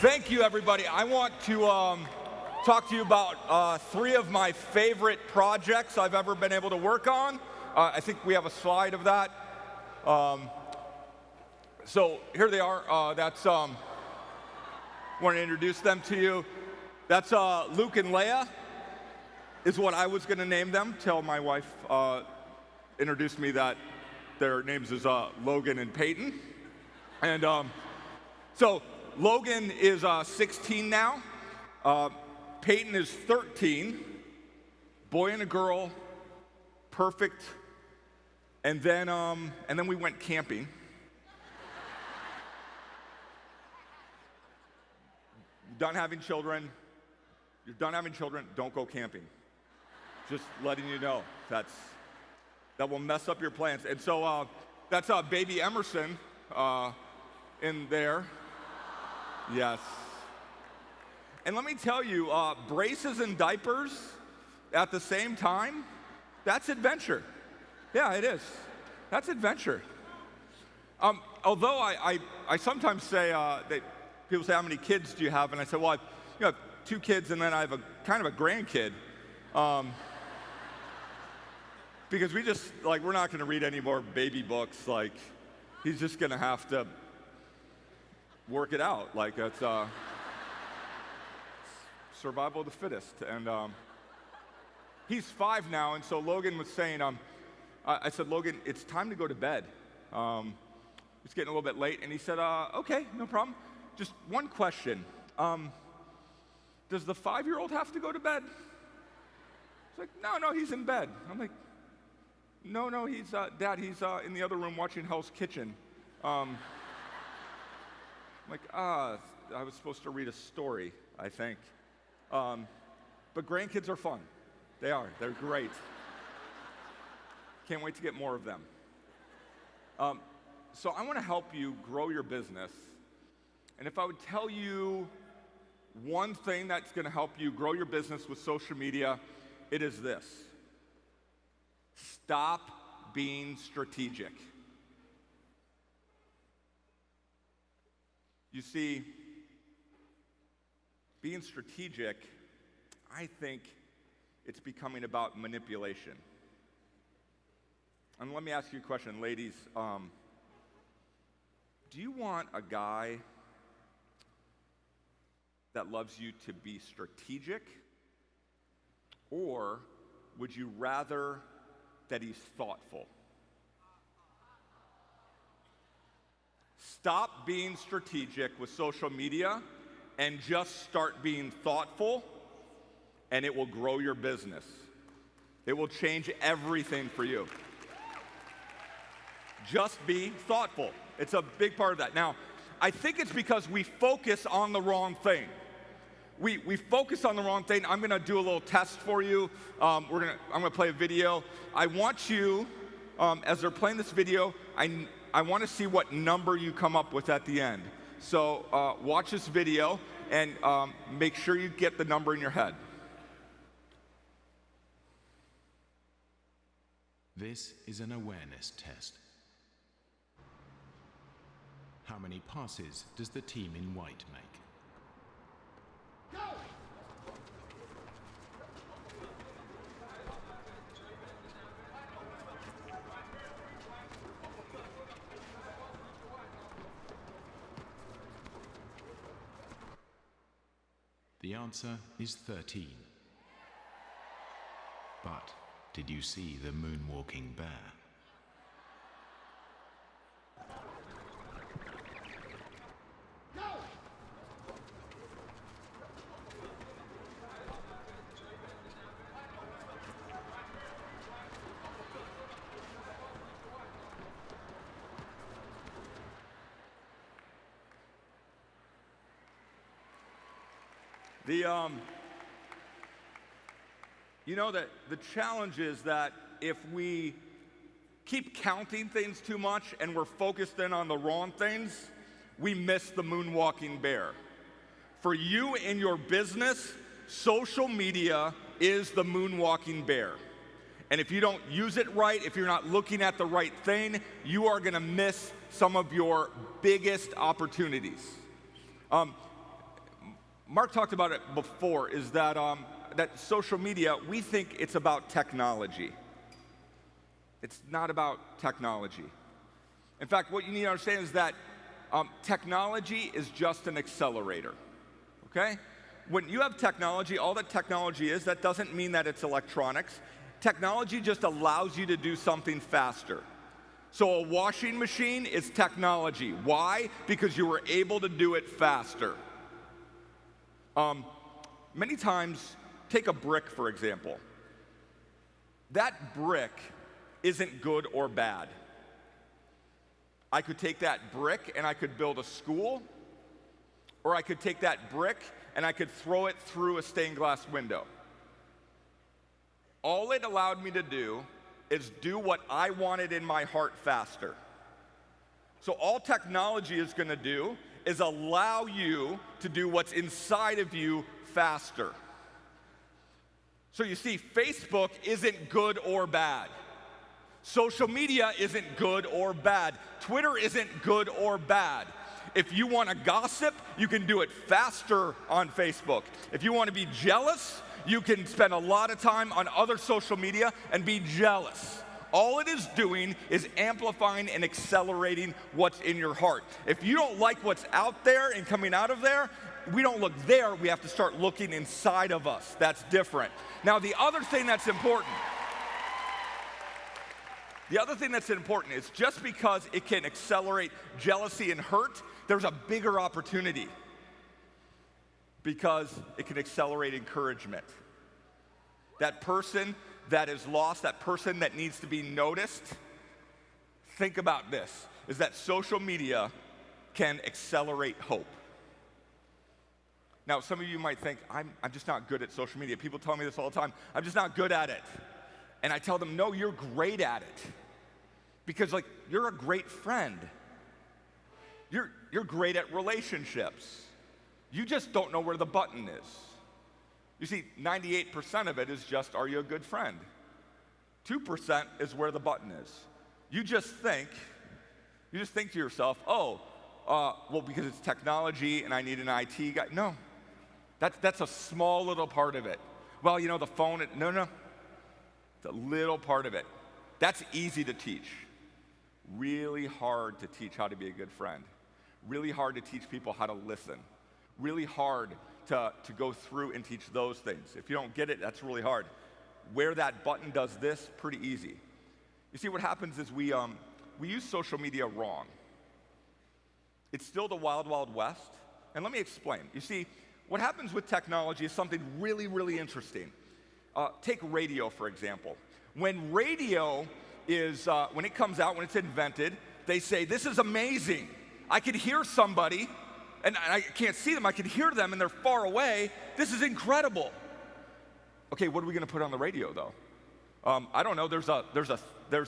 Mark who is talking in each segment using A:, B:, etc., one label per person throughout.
A: Thank you, everybody. I want to talk to you about three of my favorite projects I've ever been able to work on. I think we have a slide of that. So here they are. Want to introduce them to you. That's Luke and Leia, is what I was going to name them till my wife introduced me that their names is Logan and Peyton. And so Logan is 16 now. Peyton is 13. Boy and a girl, perfect. And then we went camping. Done having children. You're done having children, don't go camping. Just letting you know, that will mess up your plans. And so that's baby Emerson in there. Yes. And let me tell you, braces and diapers at the same time, that's adventure. Yeah, it is. That's adventure. Although I sometimes say that people say, how many kids do you have? And I say, well, I have 2 kids and then I have a kind of a grandkid. Because we just, we're not going to read any more baby books. He's just going to have to work it out. It's survival of the fittest. And he's 5 now, and so Logan was saying, I said, Logan, it's time to go to bed. It's getting a little bit late, and he said, okay, no problem. Just one question. Does the 5-year-old have to go to bed? He's like, no, he's in bed. I'm like, no, he's, Dad, he's in the other room watching Hell's Kitchen. I'm like, I was supposed to read a story, I think. But grandkids are fun. They are. They're great. Can't wait to get more of them. So I want to help you grow your business. And if I would tell you one thing that's going to help you grow your business with social media, it is this. Stop being strategic. You see, being strategic, I think it's becoming about manipulation. And let me ask you a question, ladies. Do you want a guy that loves you to be strategic? Or would you rather that he's thoughtful? Stop being strategic with social media and just start being thoughtful, and it will grow your business. It will change everything for you. Just be thoughtful. It's a big part of that. Now, I think it's because we focus on the wrong thing. We focus on the wrong thing. I'm going to do a little test for you. I'm going to play a video. I want you, as they're playing this video, I want to see what number you come up with at the end. So watch this video and make sure you get the number in your head.
B: This is an awareness test. How many passes does the team in white make? Go! The answer is 13. But did you see the moonwalking bear?
A: The challenge is that if we keep counting things too much and we're focused in on the wrong things, we miss the moonwalking bear. For you in your business, social media is the moonwalking bear. And if you don't use it right, if you're not looking at the right thing, you are going to miss some of your biggest opportunities. Mark talked about it before, is that, that social media, we think it's about technology. It's not about technology. In fact, what you need to understand is that technology is just an accelerator, okay? When you have technology, all that technology is, that doesn't mean that it's electronics. Technology just allows you to do something faster. So a washing machine is technology. Why? Because you were able to do it faster. Many times, take a brick, for example. That brick isn't good or bad. I could take that brick and I could build a school, or I could take that brick and I could throw it through a stained glass window. All it allowed me to do is do what I wanted in my heart faster. So all technology is going to do is allow you to do what's inside of you faster. So you see, Facebook isn't good or bad. Social media isn't good or bad. Twitter isn't good or bad. If you want to gossip, you can do it faster on Facebook. If you want to be jealous, you can spend a lot of time on other social media and be jealous. All it is doing is amplifying and accelerating what's in your heart. If you don't like what's out there and coming out of there, we don't look there, we have to start looking inside of us. That's different. Now, the other thing that's important is just because it can accelerate jealousy and hurt, there's a bigger opportunity because it can accelerate encouragement. That person that is lost, that person that needs to be noticed, think about this, is that social media can accelerate hope. Now, some of you might think, I'm just not good at social media. People tell me this all the time. I'm just not good at it. And I tell them, no, you're great at it. Because, like, you're a great friend. You're great at relationships. You just don't know where the button is. You see, 98% of it is just, are you a good friend? 2% is where the button is. You just think to yourself, well, because it's technology and I need an IT guy. No, that's a small little part of it. Well, you know, the phone, no. It's a little part of it. That's easy to teach. Really hard to teach how to be a good friend. Really hard to teach people how to listen. Really hard to go through and teach those things. If you don't get it, that's really hard. Where that button does this, pretty easy. You see, what happens is we use social media wrong. It's still the wild, wild west. And let me explain. You see, what happens with technology is something really, really interesting. Take radio, for example. When radio is, when it comes out, when it's invented, they say, this is amazing. I could hear somebody, and I can't see them, I can hear them, and they're far away. This is incredible. Okay, what are we going to put on the radio, though? I don't know. There's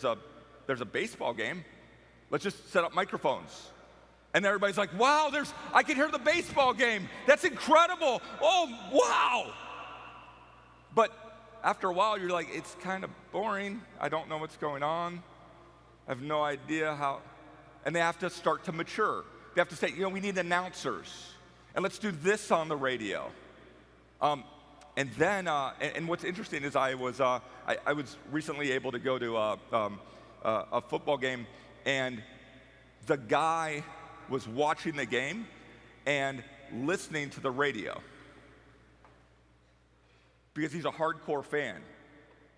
A: a baseball game. Let's just set up microphones. And everybody's like, wow, I can hear the baseball game. That's incredible. Oh, wow. But after a while, you're like, it's kind of boring. I don't know what's going on. I have no idea how. And they have to start to mature. They have to say, we need announcers. And let's do this on the radio. And then, and what's interesting is I was recently able to go to a football game, and the guy was watching the game and listening to the radio because he's a hardcore fan.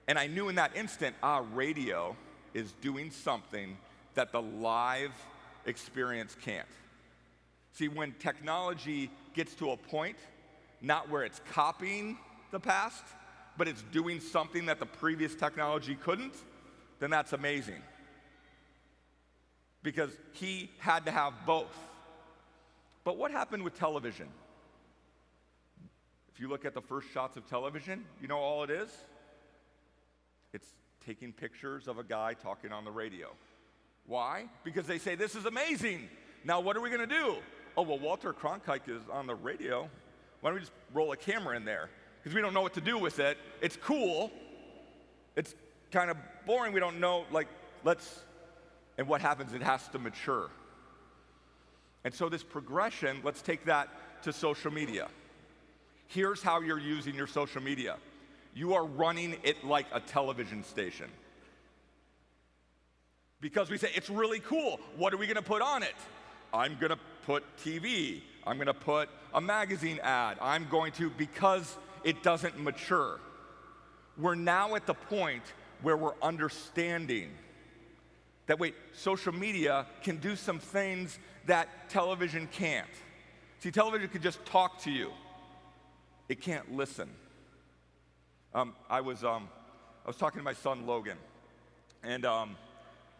A: And I knew in that instant, radio is doing something that the live experience can't. See, when technology gets to a point, not where it's copying the past, but it's doing something that the previous technology couldn't, then that's amazing. Because he had to have both. But what happened with television? If you look at the first shots of television, you know all it is? It's taking pictures of a guy talking on the radio. Why? Because they say, this is amazing. Now what are we going to do? Oh, well, Walter Cronkite is on the radio. Why don't we just roll a camera in there? Because we don't know what to do with it. It's cool. It's kind of boring. We don't know, and what happens? It has to mature. And so this progression, let's take that to social media. Here's how you're using your social media. You are running it like a television station. Because we say, it's really cool. What are we going to put on it? I'm going to put TV. I'm going to put a magazine ad. I'm going to, because it doesn't mature. We're now at the point where we're understanding that, wait, social media can do some things that television can't. See, television can just talk to you. It can't listen. I was talking to my son Logan, and I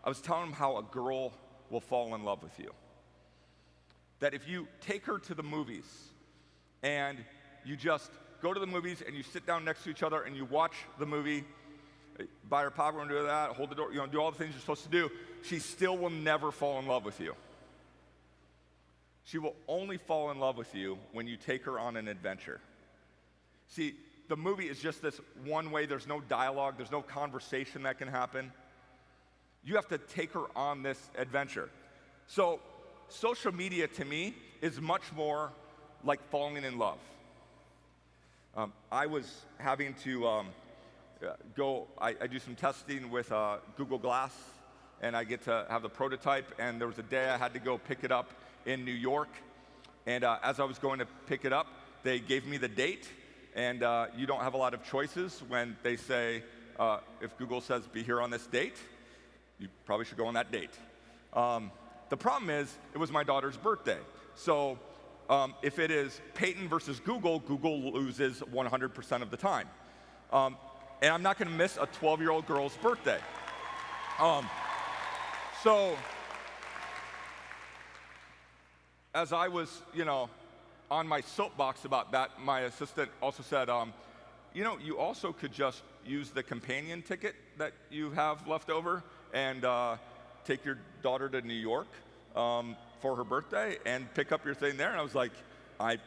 A: was telling him how a girl will fall in love with you. That if you take her to the movies and you just go to the movies and you sit down next to each other and you watch the movie, buy her popcorn, do that, hold the door, do all the things you're supposed to do, she still will never fall in love with you. She will only fall in love with you when you take her on an adventure. See, the movie is just this one way. There's no dialogue. There's no conversation that can happen. You have to take her on this adventure. So social media, to me, is much more like falling in love. I was having to I do some testing with Google Glass, and I get to have the prototype, and there was a day I had to go pick it up in New York, and as I was going to pick it up, they gave me the date. And you don't have a lot of choices when they say, if Google says be here on this date, you probably should go on that date. The problem is, it was my daughter's birthday. So if it is Peyton versus Google, Google loses 100% of the time. And I'm not going to miss a 12-year-old girl's birthday. So as I was, on my soapbox about that, my assistant also said, you also could just use the companion ticket that you have left over and take your daughter to New York for her birthday and pick up your thing there. And I was like, I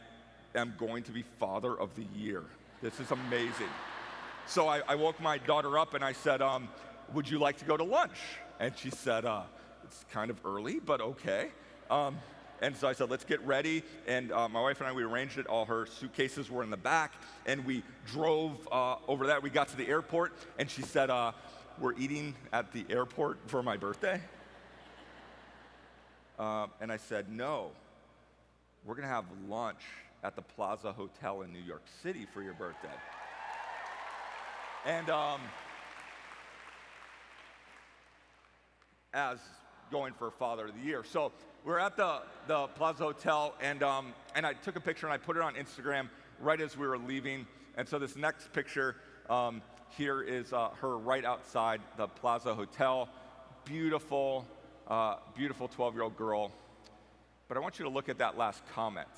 A: am going to be Father of the Year. This is amazing. So I woke my daughter up and I said, would you like to go to lunch? And she said, it's kind of early, but okay. And so I said, let's get ready. And my wife and I, we arranged it. All her suitcases were in the back. And we drove over that. We got to the airport. And she said, we're eating at the airport for my birthday. And I said, no. We're going to have lunch at the Plaza Hotel in New York City for your birthday. And as going for Father of the Year. So we're at the Plaza Hotel, and I took a picture and I put it on Instagram right as we were leaving. And so this next picture here is her right outside the Plaza Hotel. Beautiful, beautiful 12-year-old girl. But I want you to look at that last comment.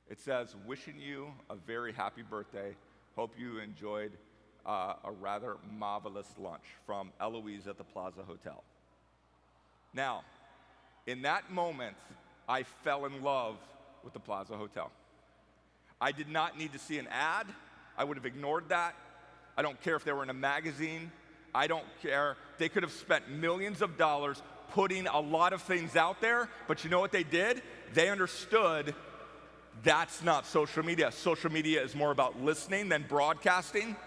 A: It says, wishing you a very happy birthday. Hope you enjoyed a rather marvelous lunch, from Eloise at the Plaza Hotel. Now, in that moment, I fell in love with the Plaza Hotel. I did not need to see an ad. I would have ignored that. I don't care if they were in a magazine. I don't care. They could have spent millions of dollars putting a lot of things out there, but you know what they did? They understood that's not social media. Social media is more about listening than broadcasting.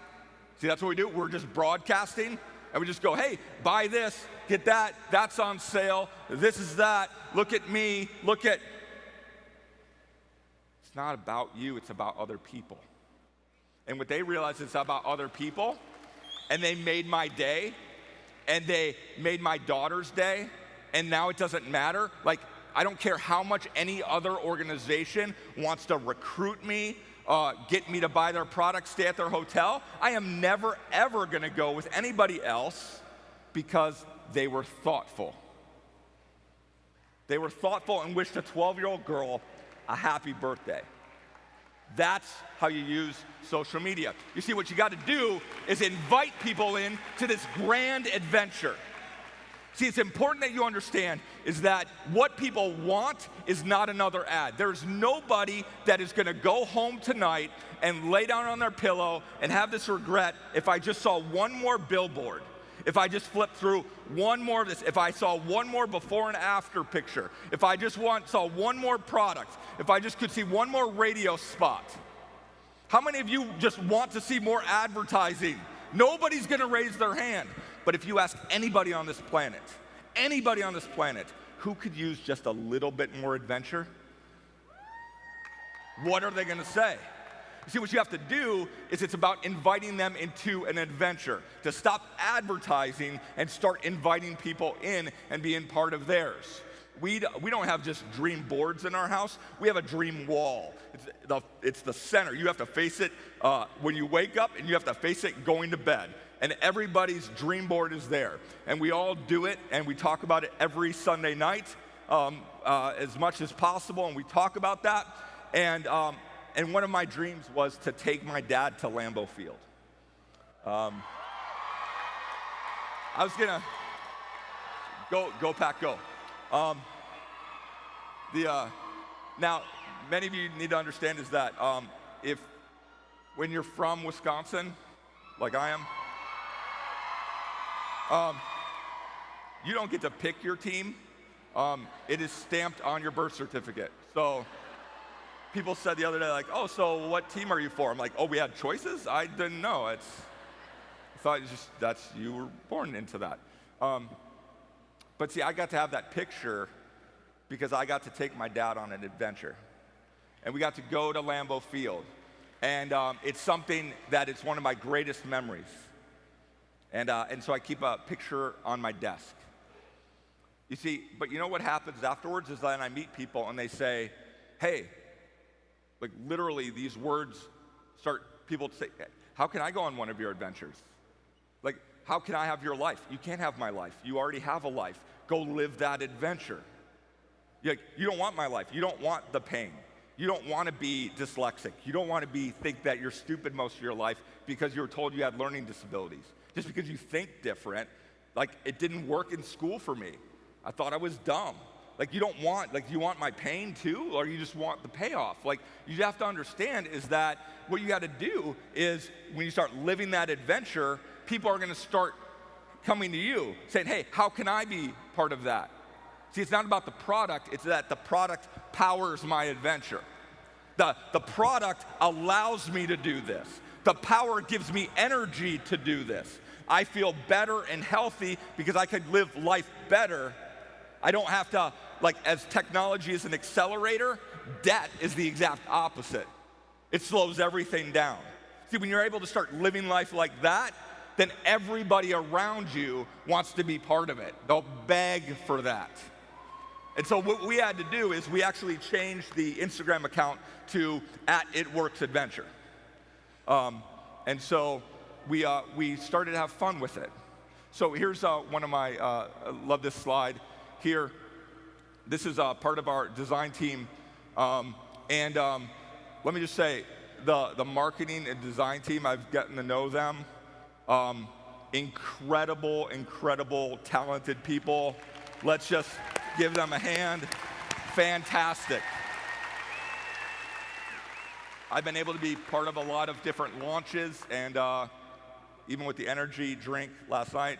A: See, that's what we do. We're just broadcasting. And we just go, hey, buy this, get that, that's on sale, this is that, look at me, look at. It's not about you, it's about other people. And what they realized is about other people, and they made my day, and they made my daughter's day, and now it doesn't matter. Like, I don't care how much any other organization wants to recruit me, get me to buy their products, stay at their hotel. I am never, ever going to go with anybody else because they were thoughtful. They were thoughtful and wished a 12-year-old girl a happy birthday. That's how you use social media. You see, what you got to do is invite people in to this grand adventure. See, it's important that you understand is that what people want is not another ad. There's nobody that is going to go home tonight and lay down on their pillow and have this regret if I just saw one more billboard. if I just flipped through one more of this, if I saw one more before and after picture, if I just saw one more product, if I just could see one more radio spot. How many of you just want to see more advertising? Nobody's gonna raise their hand. But if you ask anybody on this planet, who could use just a little bit more adventure? What are they gonna say? You see, what you have to do is it's about inviting them into an adventure, to stop advertising and start inviting people in and being part of theirs. We don't have just dream boards in our house. We have a dream wall. It's the center. You have to face it when you wake up, and you have to face it going to bed. And everybody's dream board is there. And we all do it, and we talk about it every Sunday night as much as possible, and we talk about that. And one of my dreams was to take my dad to Lambeau Field. I was gonna go Pack go. Now, many of you need to understand is that when you're from Wisconsin, like I am, you don't get to pick your team. It is stamped on your birth certificate. So people said the other day, like, oh, so what team are you for? I'm like, oh, we had choices? I didn't know. I thought you were born into that. But see, I got to have that picture because I got to take my dad on an adventure. And we got to go to Lambeau Field. And it's something that it's one of my greatest memories. And so I keep a picture on my desk. You see, but you know what happens afterwards is that I meet people and they say, hey, like literally these words people say, how can I go on one of your adventures? Like, how can I have your life? You can't have my life. You already have a life. Go live that adventure. You don't want my life. You don't want the pain. You don't want to be dyslexic. You don't want to think that you're stupid most of your life because you were told you had learning disabilities. Just because you think different, like it didn't work in school for me. I thought I was dumb. Like you want my pain too, or you just want the payoff? Like you have to understand is that what you got to do is when you start living that adventure, people are going to start coming to you saying, hey, how can I be part of that? See, it's not about the product, it's that the product powers my adventure. The product allows me to do this. The power gives me energy to do this. I feel better and healthy because I could live life better. I don't have to, as technology is an accelerator, debt is the exact opposite. It slows everything down. See, when you're able to start living life like that, then everybody around you wants to be part of it. They'll beg for that. And so what we had to do is we actually changed the Instagram account to @ItWorksAdventure. And so we started to have fun with it. So here's one of my, I love this slide here. This is part of our design team. Let me just say, the marketing and design team, I've gotten to know them. Incredible, talented people. Let's just give them a hand. Fantastic. I've been able to be part of a lot of different launches, and even with the energy drink last night,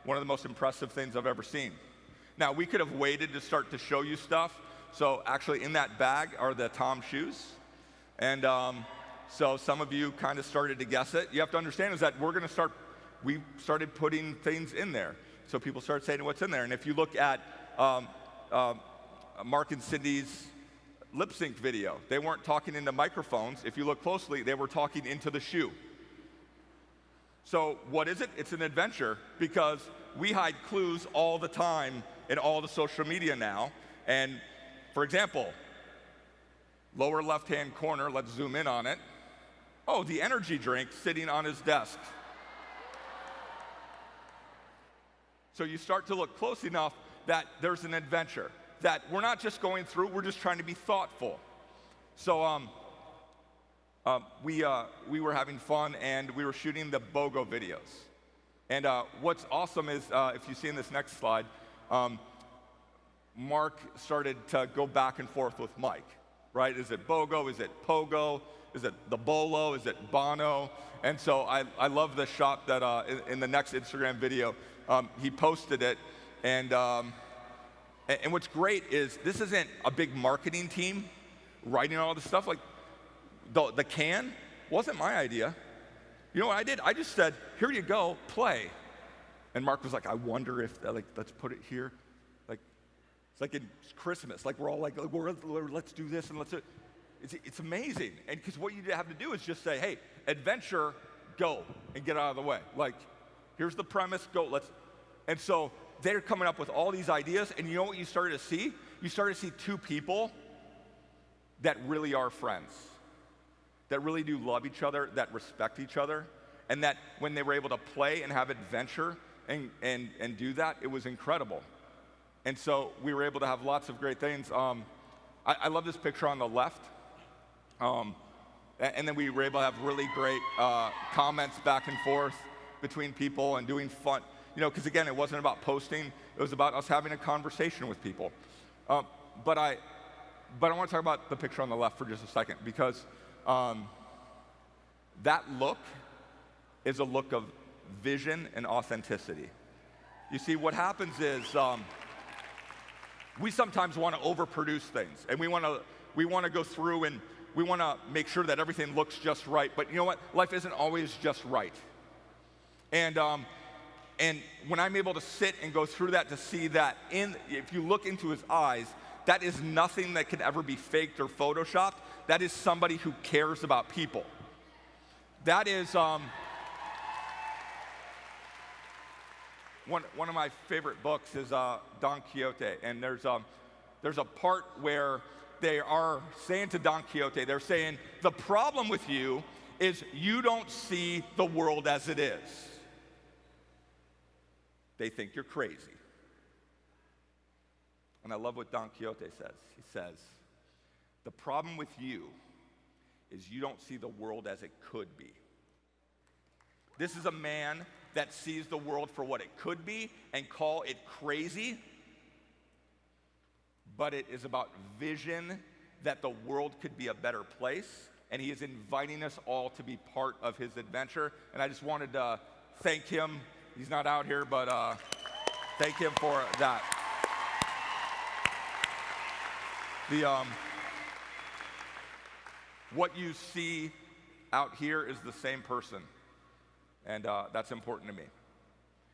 A: one of the most impressive things I've ever seen. Now, we could have waited to start to show you stuff. So actually in that bag are the Tom shoes. And so some of you kind of started to guess it. You have to understand is that we started putting things in there. So people started saying what's in there. And if you look at Mark and Cindy's lip sync video, they weren't talking into microphones. If you look closely, they were talking into the shoe. So what is it? It's an adventure because we hide clues all the time in all the social media now. And for example, lower left-hand corner, let's zoom in on it. Oh, the energy drink sitting on his desk. So you start to look close enough that there's an adventure, that we're not just going through, we're just trying to be thoughtful. So we were having fun and we were shooting the BOGO videos. And what's awesome is, if you see in this next slide, Mark started to go back and forth with Mike. right? Is it BOGO? Is it POGO? Is it the Bolo? Is it Bono? And so I love the shot that in the next Instagram video, he posted it. And what's great is this isn't a big marketing team writing all this stuff. Like the can wasn't my idea. You know what I did? I just said, here you go, play. And Mark was like, I wonder if, let's put it here. Like, it's like in Christmas. Like, we're all like, let's do this and let's do it. It's amazing. And because what you have to do is just say, hey, adventure, go, and get out of the way. Like, here's the premise, go, let's. And so they're coming up with all these ideas, and you know what you started to see? You started to see two people that really are friends, that really do love each other, that respect each other, and that when they were able to play and have adventure and do that, it was incredible. And so we were able to have lots of great things. I love this picture on the left. And then we were able to have really great comments back and forth between people and doing fun, you know, because again, it wasn't about posting, it was about us having a conversation with people. But I want to talk about the picture on the left for just a second, because that look is a look of vision and authenticity. You see, what happens is we sometimes want to overproduce things, and we want to go through and we want to make sure that everything looks just right. But you know what? Life isn't always just right. And when I'm able to sit and go through that to see that, if you look into his eyes, that is nothing that could ever be faked or photoshopped. That is somebody who cares about people. That is one of my favorite books is Don Quixote, and there's a part where they are saying to Don Quixote, they're saying, the problem with you is you don't see the world as it is. They think you're crazy. And I love what Don Quixote says. He says, the problem with you is you don't see the world as it could be. This is a man that sees the world for what it could be and call it crazy, but it is about vision that the world could be a better place, and he is inviting us all to be part of his adventure. And I just wanted to thank him. He's not out here, but thank him for that. What you see out here is the same person, and that's important to me.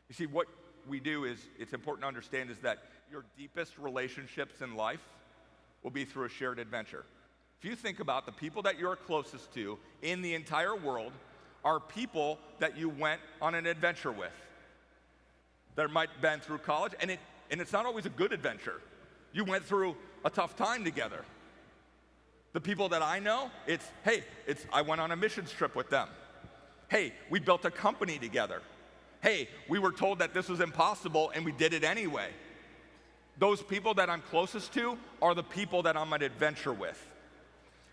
A: You see, what we do is, it's important to understand, is that your deepest relationships in life will be through a shared adventure. If you think about the people that you're closest to in the entire world are people that you went on an adventure with. There might have been through college, and it's not always a good adventure. You went through a tough time together. The people that I know, I went on a missions trip with them. Hey, we built a company together. Hey, we were told that this was impossible, and we did it anyway. Those people that I'm closest to are the people that I'm on adventure with.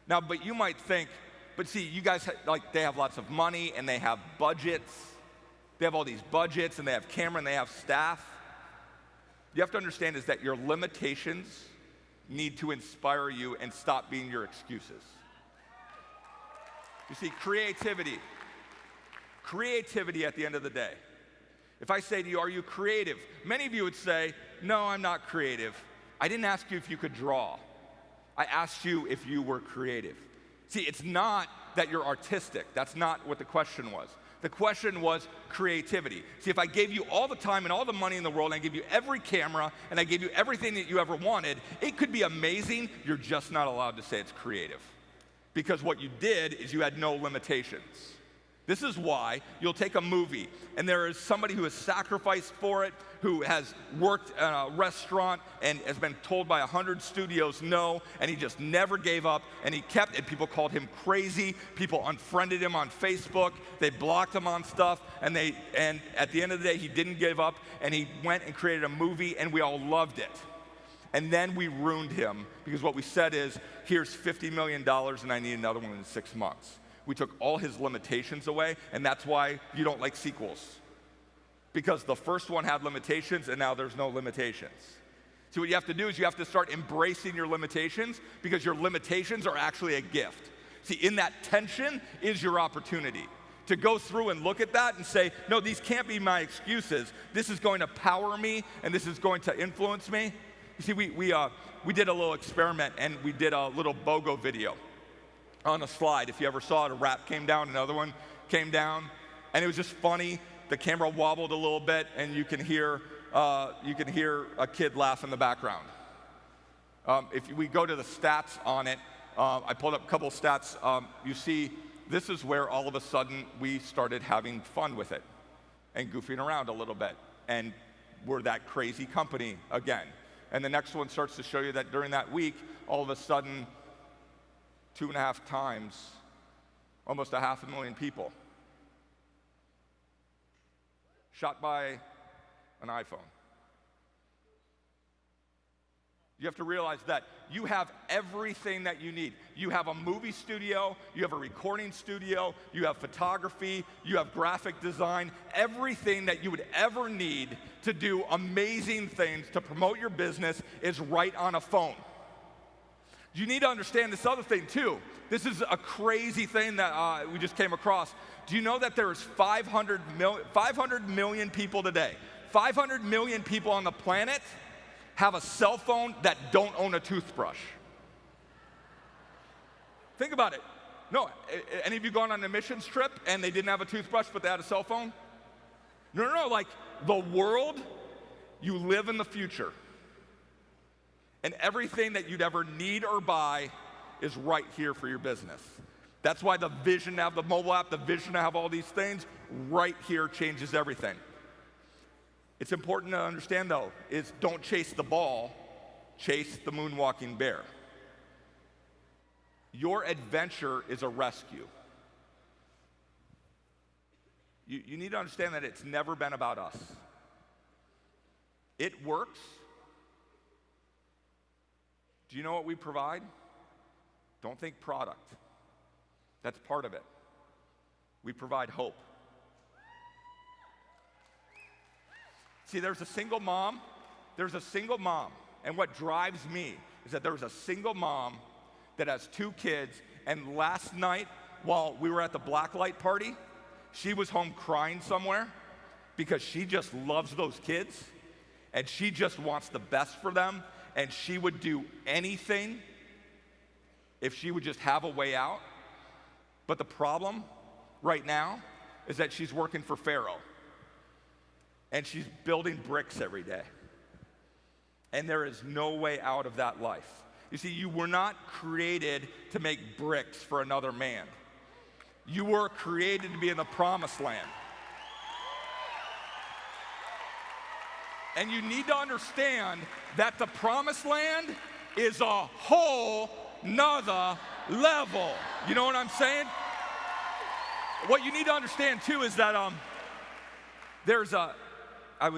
A: Now, but you might think, but see, you guys, they have lots of money, and they have budgets. They have all these budgets, and they have camera, and they have staff. You have to understand is that your limitations need to inspire you and stop being your excuses. You see, creativity at the end of the day. If I say to you, are you creative? Many of you would say, no, I'm not creative. I didn't ask you if you could draw. I asked you if you were creative. See, it's not that you're artistic. That's not what the question was. The question was creativity. See, if I gave you all the time and all the money in the world, and I gave you every camera, and I gave you everything that you ever wanted, it could be amazing. You're just not allowed to say it's creative. Because what you did is you had no limitations. This is why you'll take a movie, and there is somebody who has sacrificed for it, who has worked in a restaurant and has been told by 100 studios no, and he just never gave up, and he kept, and people called him crazy. People unfriended him on Facebook. They blocked him on stuff, and at the end of the day, he didn't give up, and he went and created a movie, and we all loved it. And then we ruined him, because what we said is, here's $50 million, and I need another one in 6 months. We took all his limitations away, and that's why you don't like sequels. Because the first one had limitations, and now there's no limitations. So what you have to do is you have to start embracing your limitations, because your limitations are actually a gift. See, in that tension is your opportunity to go through and look at that and say, no, these can't be my excuses. This is going to power me, and this is going to influence me. You see, we did a little experiment, and we did a little BOGO video on a slide. If you ever saw it, a wrap came down, another one came down, and it was just funny. The camera wobbled a little bit, and you can hear a kid laugh in the background. If we go to the stats on it, I pulled up a couple of stats. You see, this is where all of a sudden we started having fun with it and goofing around a little bit, and we're that crazy company again. And the next one starts to show you that during that week, all of a sudden, 2.5 times, almost 500,000 people shot by an iPhone. You have to realize that you have everything that you need. You have a movie studio, you have a recording studio, you have photography, you have graphic design, everything that you would ever need to do amazing things to promote your business is right on a phone. You need to understand this other thing too. This is a crazy thing that we just came across. Do you know that there's 500 million people today? 500 million people on the planet have a cell phone that don't own a toothbrush. Think about it. No, any of you gone on a missions trip and they didn't have a toothbrush but they had a cell phone? No, like the world, you live in the future. And everything that you'd ever need or buy is right here for your business. That's why the vision to have the mobile app, the vision to have all these things, right here changes everything. It's important to understand, though, is don't chase the ball, chase the moonwalking bear. Your adventure is a rescue. You need to understand that it's never been about us. It works. Do you know what we provide? Don't think product. That's part of it. We provide hope. See, there's a single mom, and what drives me is that there's a single mom that has 2 kids, and last night, while we were at the blacklight party, she was home crying somewhere because she just loves those kids, and she just wants the best for them, and she would do anything if she would just have a way out. But the problem right now is that she's working for Pharaoh. And she's building bricks every day. And there is no way out of that life. You see, you were not created to make bricks for another man. You were created to be in the promised land. And you need to understand that the promised land is a whole nother level. You know what I'm saying? What you need to understand too is that I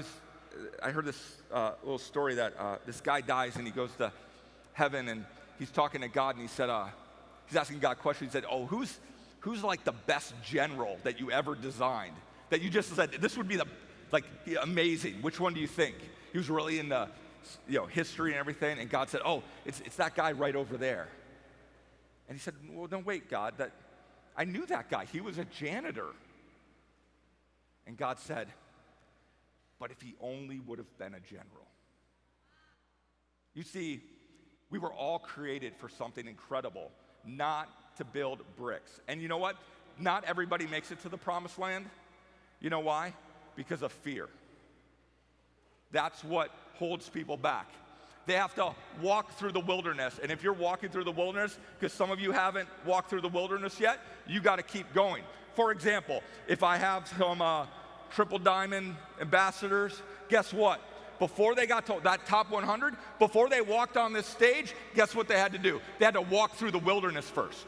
A: heard this little story that this guy dies and he goes to heaven and he's talking to God and he said, he's asking God questions. He said, oh, who's like the best general that you ever designed? That you just said, this would be amazing. Which one do you think? He was really into history and everything, and God said, oh, it's that guy right over there. And he said, well, no, wait, God, I knew that guy. He was a janitor. And God said, but if he only would have been a general. You see, we were all created for something incredible, not to build bricks. And you know what? Not everybody makes it to the promised land. You know why? Because of fear. That's what holds people back. They have to walk through the wilderness. And if you're walking through the wilderness, because some of you haven't walked through the wilderness yet, you got to keep going. For example, if I have some Triple Diamond ambassadors, guess what? Before they got to that top 100, before they walked on this stage, guess what they had to do? They had to walk through the wilderness first.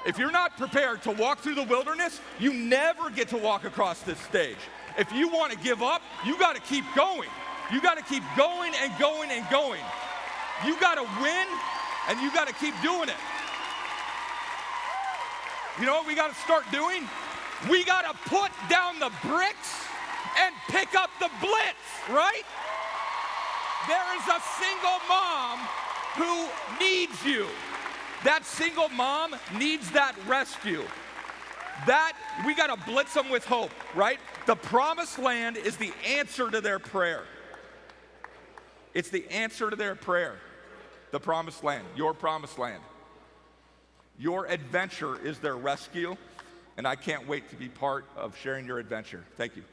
A: If you're not prepared to walk through the wilderness, you never get to walk across this stage. If you want to give up, you got to keep going. You got to keep going and going and going. You got to win, and you got to keep doing it. You know what we got to start doing? We got to put down the bricks and pick up the blitz, right? There is a single mom who needs you. That single mom needs that rescue. That, we got to blitz them with hope, right? The promised land is the answer to their prayer. It's the answer to their prayer. The promised land, your promised land. Your adventure is their rescue, and I can't wait to be part of sharing your adventure. Thank you.